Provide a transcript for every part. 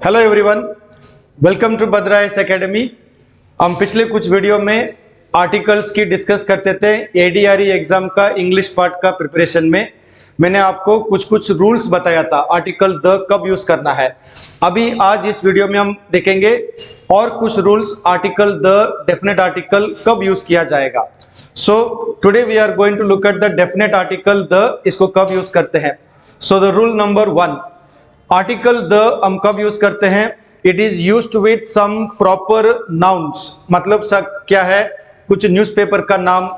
Hello everyone, welcome to Bhadra IAS academy. हम पिछले कुछ वीडियो में आर्टिकल्स की डिस्कस करते थे। एडीआरई एग्जाम का इंग्लिश पार्ट का प्रिपरेशन में मैंने आपको कुछ रूल्स बताया था, आर्टिकल द कब यूज करना है। अभी आज इस वीडियो में हम देखेंगे और कुछ rules, article the definite article कब यूज किया जाएगा। So today we are going to look at the definite article the, इसको कब यूज करते हैं। So the rule number 1, article the हम कब यूज करते हैं। It is used with some proper nouns, मतलब क्या है, कुछ न्यूज़पेपर का नाम,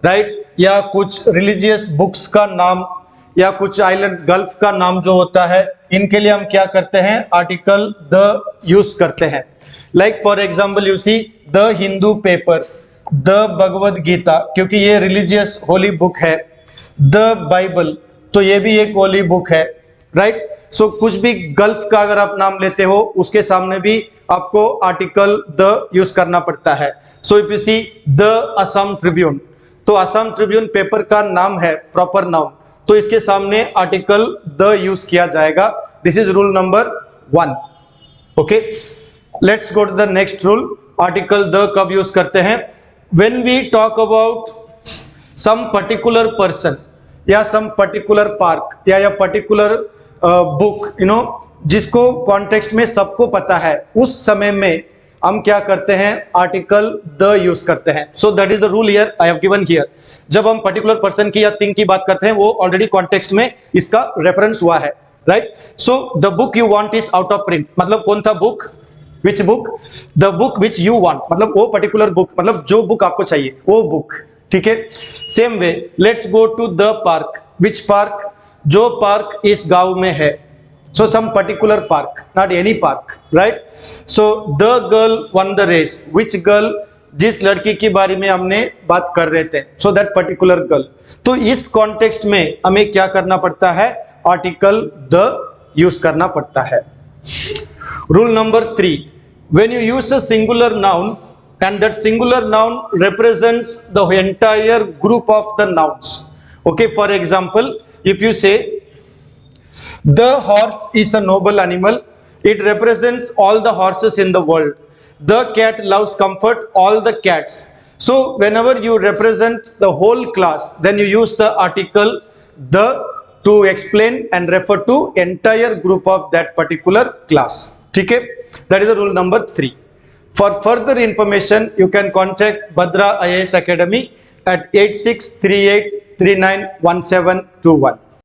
राइट, या कुछ रिलीजियस बुक्स का नाम, या कुछ आइलैंड्स गल्फ का नाम जो होता है, इनके लिए हम क्या करते हैं, आर्टिकल द यूज करते हैं। Like for example you see the Hindu paper, the Bhagavad Gita, क्योंकि ये रिलीजियस होली बुक है। द बाइबल, तो ये भी एक होली बुक है, राइट। सो कुछ भी गल्फ का अगर आप नाम लेते हो उसके सामने भी आपको आर्टिकल द यूज करना पड़ता है। So if you see the Assam Tribune, तो असम ट्रिब्यून पेपर का नाम है, प्रॉपर नाउन, तो इसके सामने आर्टिकल द यूज किया जाएगा। This is rule number 1। Okay, let's go to the next rule. Article the कब यूज करते हैं, when we talk about some particular person या सम पर्टिकुलर पार्क या पर्टिकुलर बुक, यू नो, जिसको context में सबको पता है, उस समय में हम क्या करते हैं, आर्टिकल द यूज करते हैं। So that is the rule here I have given here. जब हम पर्टिकुलर पर्सन की या थिंग की बात करते हैं, वो ऑलरेडी कॉन्टेक्स्ट में इसका रेफरेंस हुआ है, right. So the book you want is out of print, मतलब कौन था book, which book, the book which you want, मतलब वो पर्टिकुलर बुक, मतलब जो बुक आपको चाहिए वो बुक, ठीक है। Same way let's go to the park, which park, जो पार्क इस गांव में है। So some particular park, not any park, right. So the girl won the race, which girl, जिस लड़की के बारे में हमने बात कर रहे थे, सो दैट पर्टिकुलर गर्ल। तो इस कॉन्टेक्स्ट में हमें क्या करना पड़ता है, आर्टिकल द यूज करना पड़ता है। Rule number 3, when you use a singular noun and that singular noun represents the entire group of the nouns. Okay, for example, if you say the horse is a noble animal, it represents all the horses in the world. The cat loves comfort, all the cats. So whenever you represent the whole class, then you use the article the to explain and refer to entire group of that particular class. ठीक है, that is the rule number 3. For further information, you can contact Bhadra IAS Academy at 8638391721.